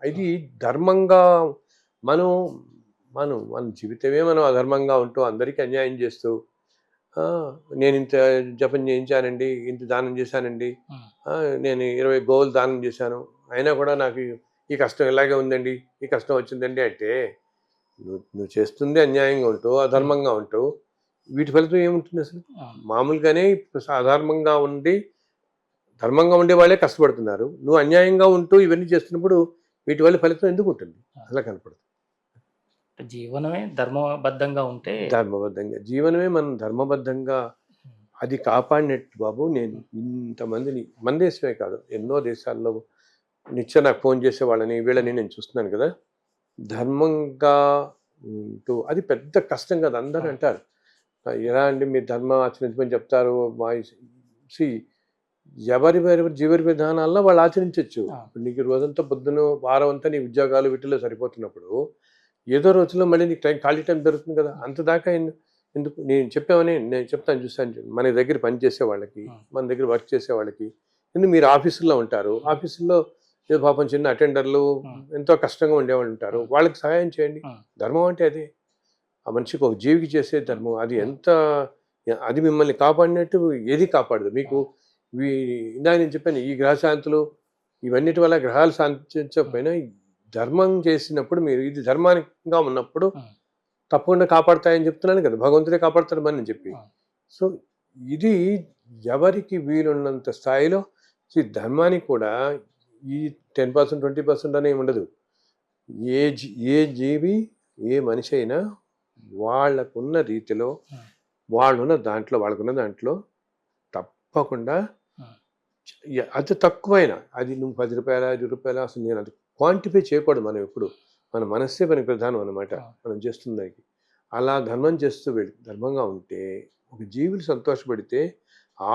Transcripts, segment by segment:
ఇది ధర్మంగా మనం మన జీవితమే మనం అధర్మంగా ఉంటూ అందరికీ అన్యాయం చేస్తూ నేను ఇంత జపం చేయించానండి, ఇంత దానం చేశానండి, నేను 20 గోవులు దానం చేశాను, అయినా కూడా నాకు ఈ కష్టం ఇలాగే ఉందండి, ఈ కష్టం వచ్చిందండి అంటే నువ్వు చేస్తుంది అన్యాయంగా ఉంటూ అధర్మంగా ఉంటూ వీటి ఫలితం ఏముంటుంది అసలు? మామూలుగానే అధర్మంగా ఉండి ధర్మంగా ఉండే వాళ్ళే కష్టపడుతున్నారు. నువ్వు అన్యాయంగా ఉంటూ ఇవన్నీ చేస్తున్నప్పుడు వీటి వల్ల ఫలితం ఎందుకు ఉంటుంది? అలా కనపడదు. జీవనమే ధర్మబద్ధంగా ఉంటే ధర్మబద్ధంగా జీవనమే మనం ధర్మబద్ధంగా అది కాపాడినట్టు బాబు. నేను ఇంతమందిని మన దేశమే కాదు ఎన్నో దేశాల్లో నిత్యం నాకు ఫోన్ చేసే వాళ్ళని వీళ్ళని నేను చూస్తున్నాను కదా. ధర్మంగా ఉంటూ అది పెద్ద కష్టం కదా. అందరూ అంటారు ఎలా అండి మీరు ధర్మం ఆచరించమని చెప్తారు. మా సి ఎవరి జీవన విధానాల్లో వాళ్ళు ఆచరించవచ్చు. నీకు రోజంతా పొద్దున వారం అంతా నీ ఉద్యోగాలు వీటిల్లో సరిపోతున్నప్పుడు ఏదో రోజుల్లో మళ్ళీ నీకు ఖాళీ టైం దొరుకుతుంది కదా. అంత దాకా ఎందుకు నేను చెప్పామని నేను చెప్తాను చూసాను. మన దగ్గర పనిచేసే వాళ్ళకి, మన దగ్గర వర్క్ చేసే వాళ్ళకి, ఎందుకు మీరు ఆఫీసుల్లో ఉంటారు, ఆఫీసుల్లో ఏదో పాపం చిన్న అటెండర్లు ఎంతో కష్టంగా ఉండేవాళ్ళు ఉంటారు, వాళ్ళకి సహాయం చేయండి. ధర్మం అంటే అదే. ఆ మనిషికి ఒక జీవికి చేసే ధర్మం. అది ఎంత అది మిమ్మల్ని కాపాడినట్టు ఏది కాపాడదు. మీకు ఇందాక నేను చెప్పాను ఈ గ్రహశాంతులు ఇవన్నిటి వల్ల గ్రహాలు శాంతించకపోయినా ధర్మం చేసినప్పుడు మీరు ఇది ధర్మానిగా ఉన్నప్పుడు తప్పకుండా కాపాడతాయని చెప్తున్నాను కదా. భగవంతుడే కాపాడతాడు అని చెప్పి. సో ఇది ఎవరికి వీలున్నంత స్థాయిలో ధర్మానికి కూడా ఈ 10% 20% అనేవి ఉండదు. ఏ జీవి ఏ మనిషి అయినా వాళ్ళకున్న రీతిలో వాళ్ళకున్న దాంట్లో తప్పకుండా అతి తక్కువైనా అది నువ్వు 10 రూపాయల 5 రూపాయల అసలు నేను అది క్వాంటిఫై చేయకూడదు. మనం ఎప్పుడు మన మనస్సే మనకి ప్రధానం అన్నమాట. మనం చేస్తున్న దానికి అలా ధర్మం చేస్తూ ధర్మంగా ఉంటే ఒక జీవులు సంతోషపడితే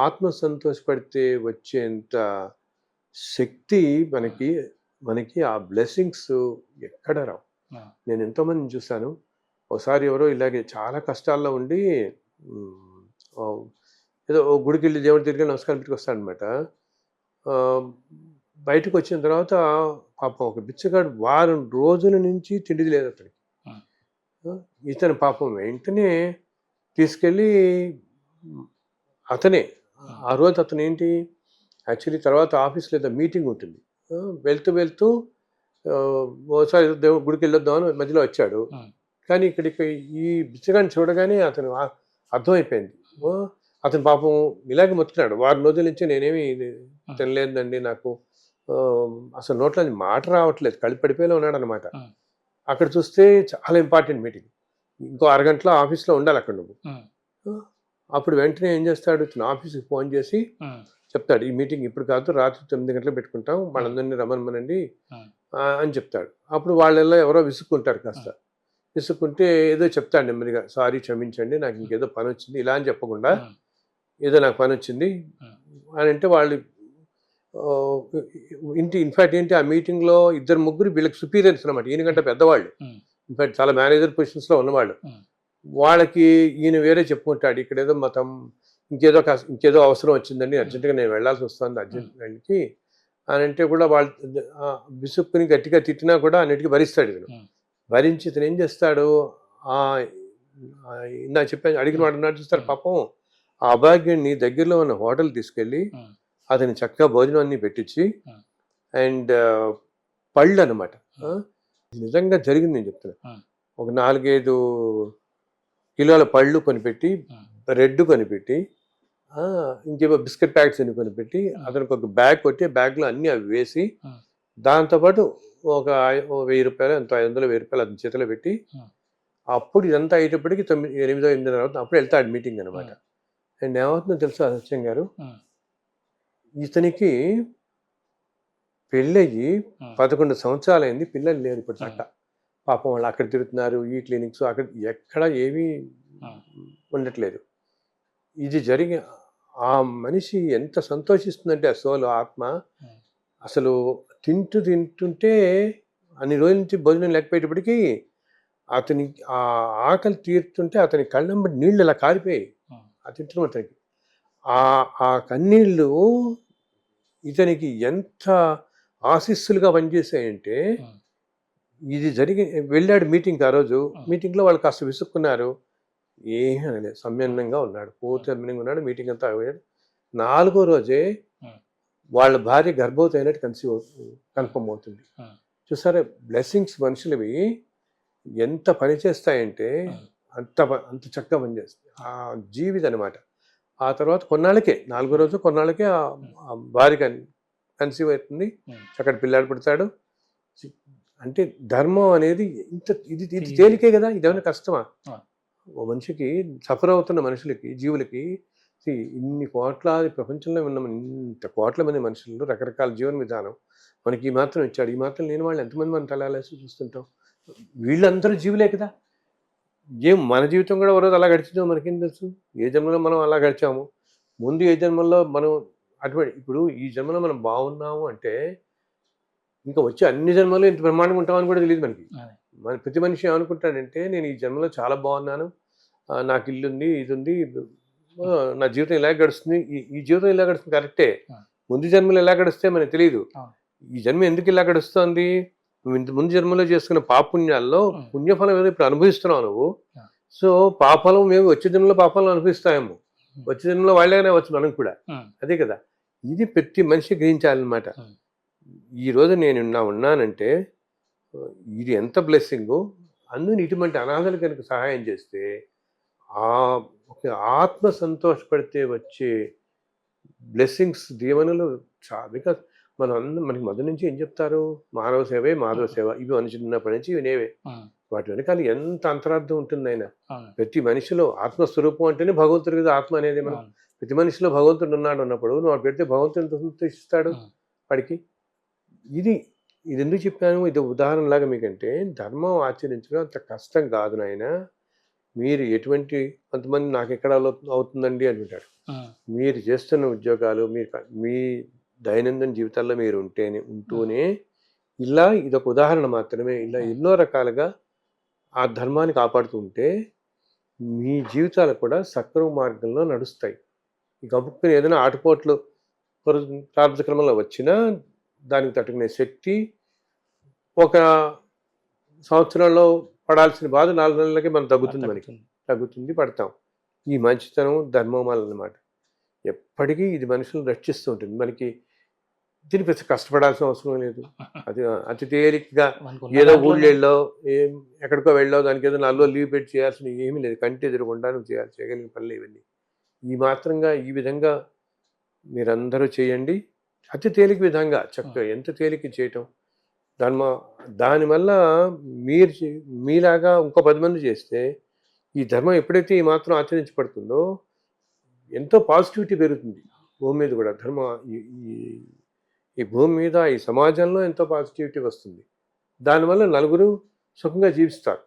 ఆత్మ సంతోషపడితే వచ్చేంత శక్తి మనకి ఆ బ్లెస్సింగ్స్ ఎక్కడ రావు. నేను ఎంతోమందిని చూశాను. ఒకసారి ఎవరో ఇలాగే చాలా కష్టాల్లో ఉండి ఏదో గుడికి వెళ్ళి దేవుడి తిరిగి నమస్కారం పెట్టుకు వస్తాడనమాట. బయటకు వచ్చిన తర్వాత పాపం ఒక బిచ్చగాడు వారం రోజుల నుంచి తిండిది లేదు అతనికి. ఇతను పాపం వెంటనే తీసుకెళ్ళి అతనే ఆ రోజు అతను ఏంటి యాక్చువల్లీ తర్వాత ఆఫీస్లో ఏదో మీటింగ్ ఉంటుంది. వెళ్తూ ఓసారి దేవుడు గుడికి వెళ్ళొద్దామని మధ్యలో వచ్చాడు. కానీ ఇక్కడికి ఈ బిచ్చగాడిని చూడగానే అతను అర్థమైపోయింది. అతను పాపం ఇలాగే మొత్తుకున్నాడు. వారం రోజుల నుంచి నేనేమి తినలేదండి, నాకు అసలు నోట్లో మాట రావట్లేదు, కళ్ళు పడిపోయేలా ఉన్నాడు అనమాట. అక్కడ చూస్తే చాలా ఇంపార్టెంట్ మీటింగ్, ఇంకో అరగంటలో ఆఫీస్లో ఉండాలి అక్కడ నువ్వు. అప్పుడు వెంటనే ఏం చేస్తాడు, ఆఫీస్కి ఫోన్ చేసి చెప్తాడు ఈ మీటింగ్ ఇప్పుడు కాదు, రాత్రి 9 గంటలకు పెట్టుకుంటాం, వాళ్ళందరినీ రమ్మనమనండి అని చెప్తాడు. అప్పుడు వాళ్ళల్లో ఎవరో విసుక్కుంటారు, కాస్త విసుక్కుంటే ఏదో చెప్తాడు నెమ్మదిగా, సారీ క్షమించండి నాకు ఇంకేదో పని వచ్చింది ఇలా అని చెప్పకుండా ఏదో నాకు పని వచ్చింది అని అంటే వాళ్ళు ఇన్ఫాక్ట్ ఏంటి ఆ మీటింగ్లో 2-3 వీళ్ళకి సుపీరియర్స్ అనమాట, ఈయనకంటే పెద్దవాళ్ళు, ఇన్ఫాక్ట్ చాలా మేనేజర్ పొజిషన్స్లో ఉన్నవాళ్ళు. వాళ్ళకి ఈయన వేరే చెప్పుకుంటాడు, ఇక్కడ ఏదో మతం ఇంకేదో అవసరం వచ్చిందండి, అర్జెంటుగా నేను వెళ్ళాల్సి వస్తుంది అర్జెంట్కి అని అంటే కూడా వాళ్ళు విసుక్కుని గట్టిగా తిట్టినా కూడా అన్నిటికీ భరిస్తాడు. ఇతను భరించి ఇతను ఏం చేస్తాడు, ఇందా చెప్పాను అడిగిన వాడు అన్నాడు చూస్తారు పాపం, ఆ అభాగ్యుడిని దగ్గరలో ఉన్న హోటల్ తీసుకెళ్ళి అతని చక్కగా భోజనం అన్ని పెట్టించి అండ్ పళ్ళు అనమాట, నిజంగా జరిగింది నేను చెప్తాను, ఒక 4-5 కిలోల పళ్ళు కొనిపెట్టి, బ్రెడ్ కొనిపెట్టి, ఇంకేమో బిస్కెట్ ప్యాకెట్స్ అన్ని కొనిపెట్టి అతనికి ఒక బ్యాగ్ కొట్టి బ్యాగ్లో అన్ని అవి వేసి దాంతోపాటు ఒక 1000 రూపాయలు ఎంతో 500-1000 రూపాయలు అతని చేతిలో పెట్టి అప్పుడు ఇదంతా అయ్యేటప్పటికి 8-8:30 అవుతుంది, అప్పుడు వెళ్తాడు మీటింగ్ అనమాట. అండ్ ఏమవుతుందో తెలుసా సత్యం గారు, ఇతనికి పెళ్ళయ్యి ఉమ్, 11 సంవత్సరాలైంది, పిల్లలు లేరు ఇప్పుడు దాకా. పాపం వాళ్ళు అక్కడ తిరుగుతున్నారు, ఈ క్లినిక్స్ అక్కడ ఎక్కడ ఏమీ ఉమ్, ఉండట్లేదు. ఇది జరిగి ఆ మనిషి ఎంత సంతోషిస్తుందంటే ఆ సోలు ఆత్మ ఉమ్, అసలు తింటుంటే అన్ని రోజుల నుంచి భోజనం లేకపోయేటప్పటికీ అతని ఆ ఆకలి తీరుతుంటే అతని కళ్ళంబడి నీళ్ళు ఇలా కారిపోయాయి. ఉమ్, ఆ తింటున్న అతనికి ఆ ఆ కన్నీళ్ళు ఇతనికి ఎంత ఆశీస్సులుగా పనిచేశాయంటే, ఉమ్, ఇది జరిగి వెళ్ళాడు మీటింగ్కి. ఆ రోజు ఉమ్, మీటింగ్లో వాళ్ళు కాస్త విసుక్కున్నారు. ఏమీ అనలేదు, సంయమనంగా ఉన్నాడు, పూర్తి సంయమనంగా ఉన్నాడు. మీటింగ్ అంతా అయిపోయాడు. 4వ రోజే ఉమ్, వాళ్ళ భార్య గర్భవతి అయినట్టు కన్ఫర్మ్ అవుతుంది. ఉమ్, చూసారా, బ్లెస్సింగ్స్ మనుషులవి ఎంత పని చేస్తాయంటే ఉమ్, అంత చక్కగా పనిచేస్తాయి. ఆ జీవితం అనమాట. ఆ తర్వాత కొన్నాళ్ళకే 4వ రోజు కొన్నాళ్ళకే ఆ భార్య కన్సీవ్ అవుతుంది. ఉమ్, చక్కటి పిల్లాడు పుడతాడు. అంటే ధర్మం అనేది ఇది ఇది- తేలికే కదా, ఇదేమైనా కష్టమా? ఆ. ఓ మనిషికి సఫర్ అవుతున్న మనుషులకి, జీవులకి ఇన్ని కోట్లాది ప్రపంచంలో ఉన్న ఇంత కోట్ల మంది మనుషులు రకరకాల జీవన విధానం మనకి ఈ మాత్రం ఇచ్చాడు. ఈ మాత్రం లేని వాళ్ళు ఎంతమంది మనం తలాలేసి చూస్తుంటాం. వీళ్ళందరూ జీవులే కదా. మన జీవితం కూడా ఒక రోజు అలా గడిచిందో మనకేం తెలుసు? ఏ జన్మలో మనం అలా గడిచాము, ముందు ఏ జన్మల్లో మనం అటువంటి. ఇప్పుడు ఈ జన్మలో మనం బాగున్నాము అంటే ఇంకా వచ్చే అన్ని జన్మలో ఇంత బ్రహ్మాండంగా ఉంటామని కూడా తెలియదు మనకి. అదే. మన ప్రతి మనిషి ఏమనుకుంటాడంటే నేను ఈ జన్మలో చాలా బాగున్నాను, నాకు ఇల్లు ఉంది, ఇది ఉంది, నా జీవితం ఇలా గడుస్తుంది. ఈ జీవితం ఇలా గడుస్తుంది కరెక్టే. ముందు జన్మలు ఎలా గడిస్తే మనకు తెలియదు. ఈ జన్మ ఎందుకు ఇలా గడుస్తుంది? నువ్వు ఇంత ముందు జన్మలో చేసుకున్న పాపుణ్యాల్లో పుణ్యఫలం ఏదో ఇప్పుడు అనుభవిస్తున్నావు నువ్వు. సో పాపఫలం మేము వచ్చే జన్మలో పాపఫలం అనుభవిస్తామేమో, వచ్చే జన్మలో వాళ్ళేగానే వచ్చు మనం కూడా. అదే కదా, ఇది ప్రతి మనిషి గ్రహించాలన్నమాట. ఈ రోజు నేను ఉన్నానంటే ఇది ఎంత బ్లెస్సింగు. అందుని ఇటువంటి అనాథలు కనుక సహాయం చేస్తే ఒక ఆత్మ సంతోషపడితే వచ్చే బ్లెస్సింగ్స్, దీవెనలు బికాస్ మనకి మొదటి నుంచి ఏం చెప్తారు? మానవ సేవే మాధవ సేవ. ఇవి చిన్నప్పటి నుంచి వినేవే. వాటి వెనకాల ఎంత అంతరార్థం ఉంటుంది ఆయన. ప్రతి మనిషిలో ఆత్మస్వరూపం అంటేనే భగవంతుడు కదా ఆత్మ అనేది. మనం ప్రతి మనిషిలో భగవంతుడు ఉన్నాడు అన్నప్పుడు నువ్వు పెడితే భగవంతుడు సంతోషిస్తాడు వాడికి. ఇది ఎందుకు చెప్పాను? ఇది ఉదాహరణలాగా మీకంటే ధర్మం ఆచరించడం అంత కష్టం కాదు నాయన. మీరు ఎటువంటి కొంతమంది నాకు ఎక్కడ అవుతుందండి అంటుంటారు. మీరు చేస్తున్న ఉద్యోగాలు, మీ దైనందిన జీవితాల్లో మీరు ఉంటూనే ఇలా ఇదొక ఉదాహరణ మాత్రమే. ఇలా ఎన్నో రకాలుగా ఆ ధర్మాన్ని కాపాడుతూ ఉంటే మీ జీవితాలు కూడా సక్రమ మార్గంలో నడుస్తాయి. గబుక్కుని ఏదైనా ఆటుపోట్లు ప్రారంభ క్రమంలో వచ్చినా దానికి తట్టుకునే శక్తి, ఒక సంవత్సరంలో పడాల్సిన బాధ 4 నెలలకే మనం తగ్గుతుంది, పడతాం. ఈ మంచితనం ధర్మం అన్నమాట. ఎప్పటికీ ఇది మనుషులను రక్షిస్తూ ఉంటుంది. మనకి దీనికి కష్టపడాల్సిన అవసరం లేదు. అది అతి తేలికగా ఏదో ఊళ్ళో ఎక్కడికో వెళ్ళావు, దానికి ఏదో 4 రోజులు లీవ్ పెట్టి చేయాల్సిన ఏమీ లేదు. కంటి ఎదురకుండా నువ్వు చేయగలిగిన పనులు ఇవన్నీ. ఈ విధంగా మీరందరూ చేయండి. అతి తేలిక విధంగా చక్కగా, ఎంత తేలిక చేయటం. దానివల్ల మీలాగా ఇంకో 10 మంది చేస్తే ఈ ధర్మం ఎప్పుడైతే ఈ మాత్రం ఆచరించబడుతుందో ఎంతో పాజిటివిటీ పెరుగుతుంది భూమి మీద కూడా. ఈ భూమి మీద, ఈ సమాజంలో ఎంతో పాజిటివిటీ వస్తుంది. దానివల్ల నలుగురు సుఖంగా జీవిస్తారు.